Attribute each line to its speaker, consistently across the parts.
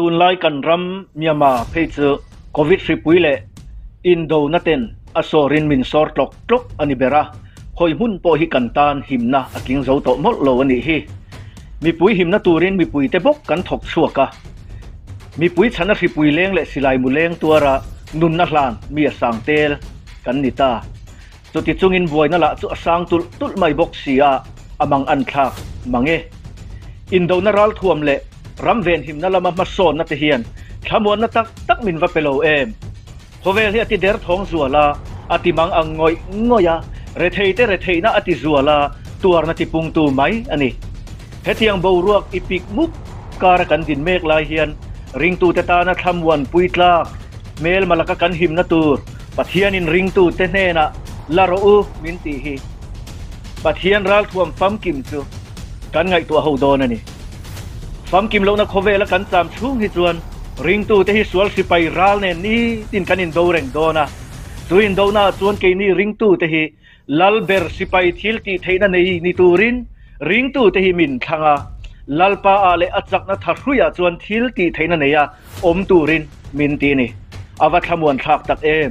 Speaker 1: ตูนไลกันรำเมียมาเพจโควิด10 ปีเละอินโดนัเตนอโซรินมินสอร์ตกตกอันิเบระคอยหุ่นโปหิกันตานหิมนะอกิงเจ้าโตมดโลวันนี้ฮีมีปุยหิมนะตูรินมีปุยเตบกกันถกชัวกะมีปุยชนะ10 ปีเล้งและสิไลมุเล้งตัวระนุนนักลานมีสังเตลกันนิตาจุดที่จุงอินบวยนั่นละจุดสังตุลไม่บกเสียอมังอันทักมังเออินโดนารัลท่วมเละรำเวนหิมนั่นละมาโซนนัตเฮียนขมวนนัตักมินว่าเปโลเอมพอเวลที่อติเดร์ทองสัวละอติมังอังงอยเรเทยนะอติสัวละตัวนัติปุงตูไหมอันนี้เฮตียงบูรวกอีพิกมุกการกันดินเมฆลายเฮียนริงตูเตตานะทำวันปุยตลาเมลมาลกกันหิมนะตูปัทเฮียนินริงตูเตเนนะลาโรอูมินตีฮีปัทเฮียนรัลท่วมฟัมกิมจูกันไงตัวหูโดนนี่ฟัมกิมลงนักโคเวลกันจามชุ่งฮิจวนริงตูเตฮิสวลสิไปรัลเนนี่ตินกันอินโดเร่งโดนะตัวอินโดนะจวนเกนี่ริงตูเตฮิลัลเบอร์สิไปทิลตีเทนันนี่นิตูรินริงตูเตฮิมินขังลัลปาอาเลอัจจักนัทรุยจวนทิลตีเทนันนี่อมตูรินมินตีนี่อวัตขมวนทักตักเอม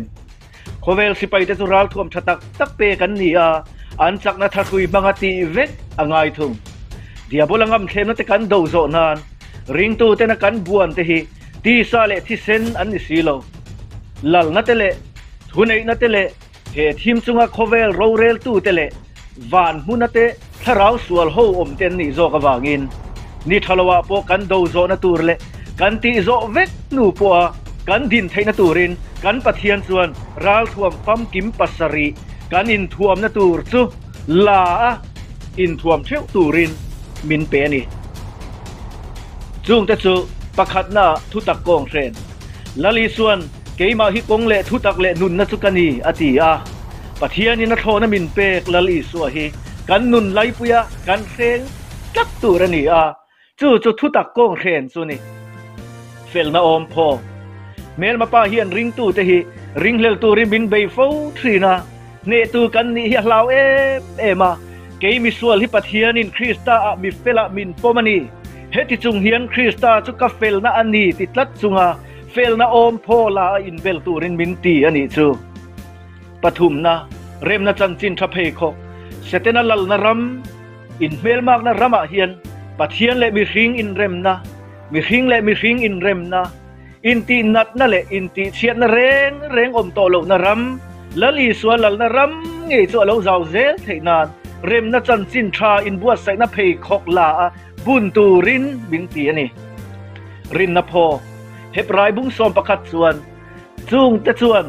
Speaker 1: โคเวลสิไปเตตุรัลท่วมชะตักเปกันนี่อันจักนัทรุยบังตีเวกอ่างไอทุงเดียบลังอัมเทมนัตกันดูโซนานริงตูเตนักันบวนเตฮิที่ซาเลที่เซนอันนี้สิโลลัลนัตเตเลทุนเอนัตเตเลเฮทีมซุงะโคเวลโรเรลตูเตเลวานมุนัตเตทาราวสวลโฮอมเตนนี่โซกวางินนี่ทลวะโปกันดูโซนตูรเลกันตีโซเวกนูปัวกันดินไทนตูรินกันปะเทียนส่วนรัลท่วมฟัมกิมปัสรีกันอินท่วมนตูรซูลาอินท่วมเทวตูรินมินเปนี่จุงเตจูประคัดหน้าทุตักกองเทรนลลีส่วนเกยมาฮิกงเละทุตักเละนุนนัสุกันีอติอาปะเทียนินโทนมินเปกลลีสัวฮีกันนุนไลปุยะกันเทรนจักตูรนีจูทุตักกองเทรนสุนีเฟลนาอมพอเมลมาป้าเฮียนริงตูเตฮีริงเลลตูริบินเบยฟูทรีนาเนตูกันนี่เฮียลาวเอมาเกยมิสวลฮิปะเทียนินคริสตามิเฟลามินโปมานีเฮติจุงเฮียนคริสตาจุกเฟลนาอันนี้ติดลัดจุงเฟลนาอมโพลาอินเวลตูรินมินตีอันนี้จูปฐุมนะเรมนะจันจินทเพคกเสตนาลลนารัมอินเมลมากนะรัมเฮียนปะเทียนเลมิริงอินเรมนะมิริงเลมิริงอินเรมนะอินตีนัดนั่นแหละอินตีเชียนเร่งอมโตโลนารัมแล้วลีสวนลนารัมเงยตัวเราเจ้าเซลเทนานเรมนะจันจินทราอินบัวใส่นะเพคกลาบุญตูรินบินตีนี่รินนะพอเฮปรายบุ้งสอมประคัดส่วนจุงเตส่วน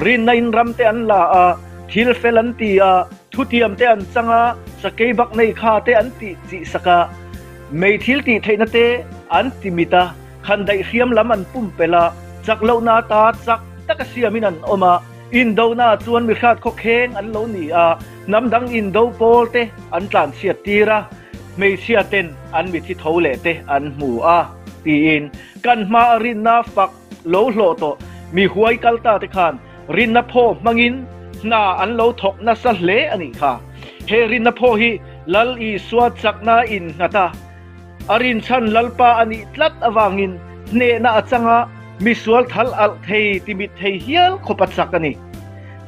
Speaker 1: รินในรำเตอันลาทิลเฟลันตีทุเทียมเตอันสังสเกบักในคาเตอันติจิสกาไม่ทิลตีเทนเตอันติมิตาคันได้เขียมลำอันปุ่มเปล่าจักเลวนาตาจักตะกเสียมินันออกมาอินโดนาจวนมิขาดคกเฮงอันเลวนี่น้ำดังอินโดโปลเตอันตานเสียตีระไม่เสียเต้นอันมิที่เท่าเละเตอันหมู่ตีอินกันมารินนาฝักโลโลโตมีหวยกัลตาเตคานรินนาโพมังินนาอันโลถกนาสเลอันนี้ค่ะเฮรินนาโพฮีลัลอีสวดจักนาอินนาตาอรินชันลัลปาอันนี้ลัดอวางินเนนาจังมิสวลทัลอัลเทติมิเทเฮียลขปัดสักอันนี้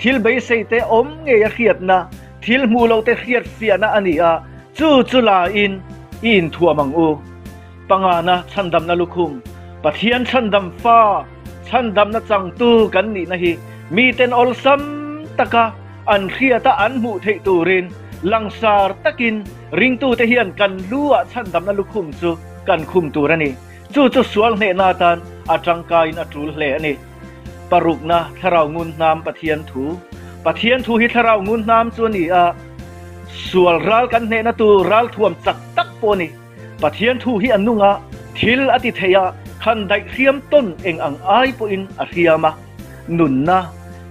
Speaker 1: ทิลเบย์เซเตอมเงียเขียดนะทิลมูโลเตเขียดเฟียนะอันนี้จูลาอินทัวมังอูปังนะชันดำนะลุคุมปะเทียนชันดำฟ้าชันดำนะจังตูกันนี่นะฮีมีเต็นอลซัมตะกะอันเขียตะอันหมู่เทตูรินลังซาร์ตะกินริงตูเตเฮียนกันลัวชันดำนะลุคุมจูกันคุมตูระนี่จูสวลเนนาตันอาจังกายนะจูลเลนี่ปรุกนะทาราวงุนน้ำปะเทียนถูฮิทาราวงุนน้ำส่วนนี่สวลรัลกันเนนะตูรัลท่วมจักตักโปนี่ปะเทียนทูฮิอันนุงทิลอติเทียคันได้เทียมต้นเองอังไอปุอินอเทียมาหนุนนะ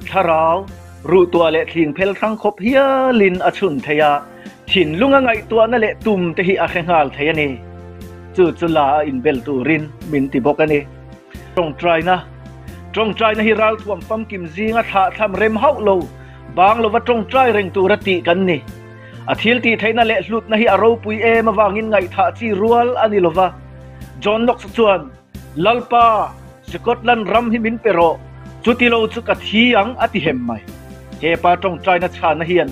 Speaker 1: ทาราวรูตัวเละทิ้งเพลทั้งคบเฮียลินอชุนเทียถินลุงไงตัวนั่นแหละตุ่มเตหิอาเขงาลเทียนี่จุลาอินเบลตูรินมินติบกันนี่ตรงใจนะฮิรัลท่วมฟัมกิมซีงะทะทำเร็มเฮาโลบางโลว่าตรงใจเร่งตูรติกันนี่อาทิลตีไทยนั่นแหละหลุดนะฮิอารปุยมาวางินไงท่าจีรัวอันนี้ลว่าจอนนกส่วน lalpa Scotland ram himin pero chutilo chu ka thiang ati hem mai he pa tong trai na chana hian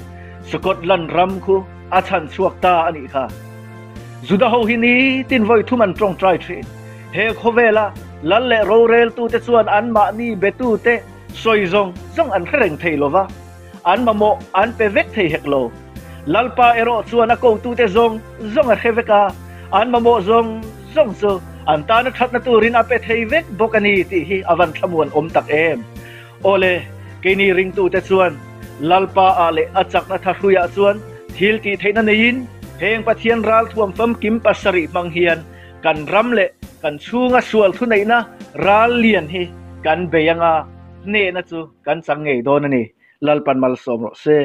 Speaker 1: Scotland ram khu a chan chuak ta ani kha juda ho hini tin voi thuman tong trai thin he khovela lal le ro rel tu te chuan an ma ni betu te soi zong an reng theilowa an mamo an pe vek thei heklo lalpa ero chuan a ko tu te zong a kheveka an mamo zong so an ta na that na turin a pe thei vek bokani ti hi awan thamuan om tak em ole keini ring tu te chuan lalpa ale achak na tharuya chuan thil ti theina nein heng pathian ral thuam fam kim pasari mang hian kan ram le kan chunga sual thu nei na ral lian hi kan beyanga ne na chu kan changei don ani lalpan mal som ro se